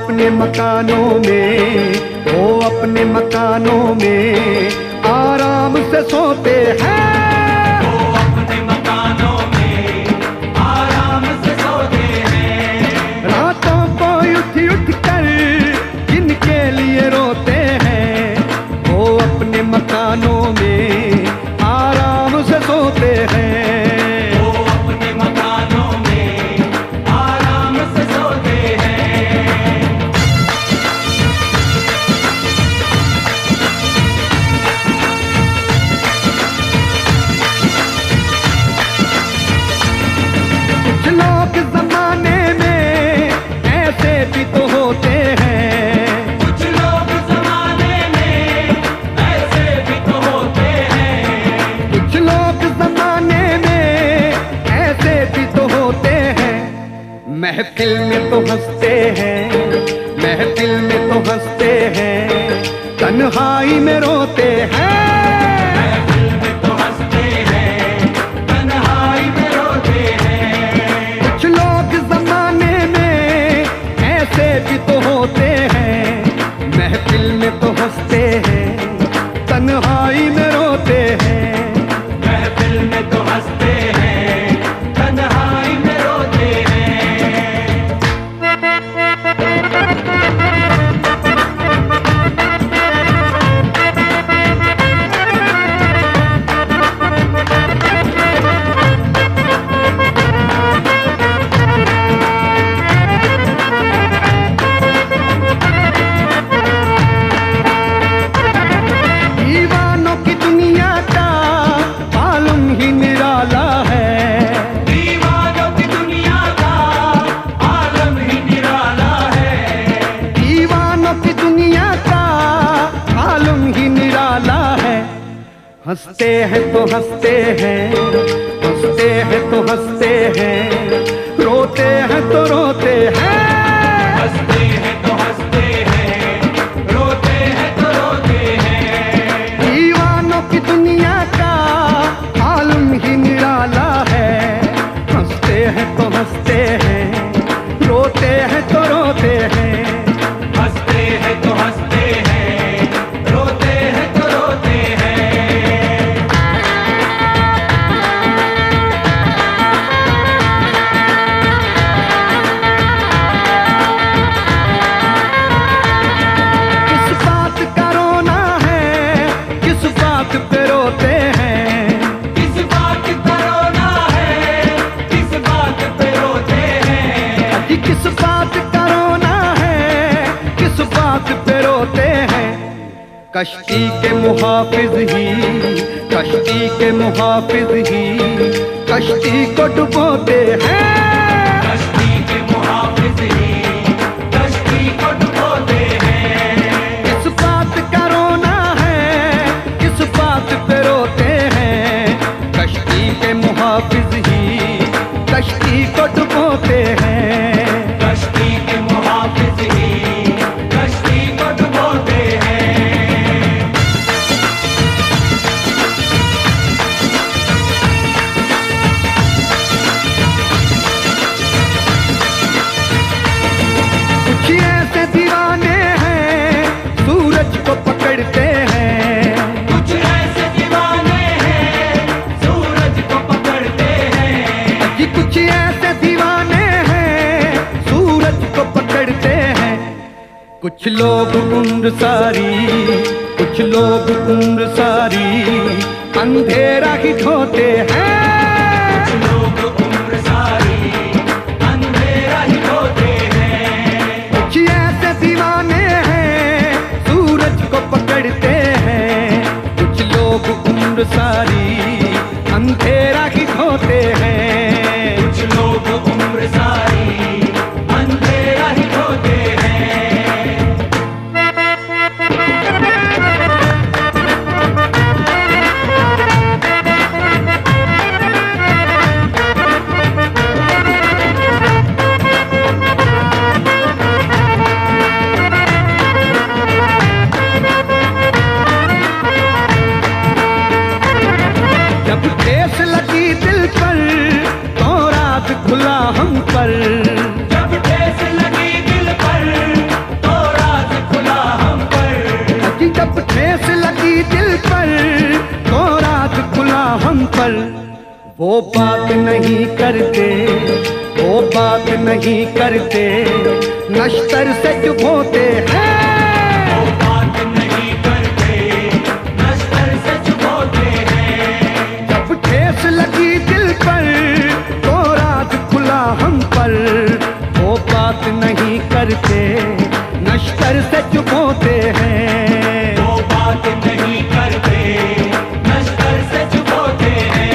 अपने मकानों में, वो अपने मकानों में आराम से सोते हैं। वो अपने मकानों में आराम से सोते हैं। रातों को उठ उठ कर जिनके लिए रोते हैं, वो अपने मकानों में आराम से सोते हैं। महफिल में तो हंसते हैं, महफिल में तो हंसते हैं, तन्हाई में रोते हैं। महफिल में तो हंसते हैं, तन्हाई में रोते हैं। कुछ लोग जमाने में ऐसे भी तो होते हैं, महफिल में तो हंसते हैं, तन्हाई में रोते हैं। महफिल में तो हंसते हैं, तन्हाई में रोते हैं। हंसते हैं तो हंसते हैं, हंसते हैं तो हंसते हैं, रोते हैं तो रोते हैं। हंसते हैं तो हंसते हैं, रोते हैं तो रोते हैं। दीवानों की दुनिया का आलम ही निराला है। हंसते हैं तो हंसते हैं, रोते हैं तो रोते हैं। हंसते हैं तो हंसते हैं, रोते हैं तो रोते हैं। कश्ती के मुहाफिज ही, कश्ती के मुहाफिज ही कश्ती को डुबोते हैं। कश्ती के मुहाफिज ही कश्ती को डुबोते हैं। किस बात का रोना है, किस बात पे रोते हैं। कश्ती के मुहाफिज ही कश्ती को डुबोते हैं। कश्ती के मुहाफिज ही कश्ती को डुबोते हैं। कुछ ऐसे दीवाने हैं सूरज को पकड़ते हैं। कुछ ऐसे दीवाने हैं सूरज को पकड़ते हैं। कि कुछ ऐसे दीवाने हैं सूरज को पकड़ते हैं। कुछ लोग उम्र सारी, कुछ लोग उम्र सारी अंधेरा ही ढोते हैं। कुछ लोग उम्र सारी अंधेरा ही ढोते हैं। कुछ ऐसे दीवाने हैं सूरज को पकड़ते हैं। कुछ लोग उम्र सारी अंधेरा ही ढोते हैं। कुछ लोग उम्र सारी अंधेरा ही ढोते हैं। वो बात नहीं करते, वो बात नहीं करते, नश्तर से चुप होते हैं। वो बात नहीं करते, नश्तर से चुप होते हैं। जब ठेस लगी दिल पर तो राज खुला हम पर। वो बात नहीं करते, नश्तर से चुप होते हैं। वो बात नहीं करते, नश्तर से चुप होते हैं।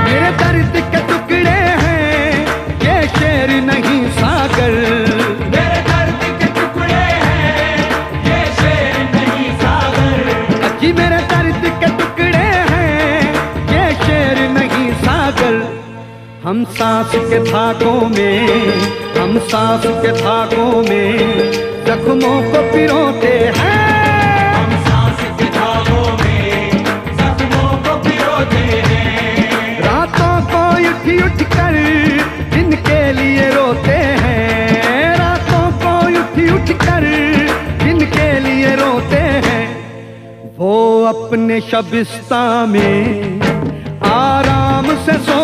मेरे दर्द के टुकड़े हैं ये शेर नहीं सागर। मेरे दर्द के टुकड़े हैं ये शेर नहीं सागर। अजी मेरे दर्द के टुकड़े हैं ये शेर नहीं सागर। हम सांस के धागों में, हम सांस के धागों में जख्मों को पिरोते हैं। हम सांस के धागों में जख्मों को पिरोते हैं। रातों को उठ कर जिनके लिए रोते हैं। रातों को उठ कर जिनके लिए रोते हैं। वो अपने शबिस्तां में आराम से सो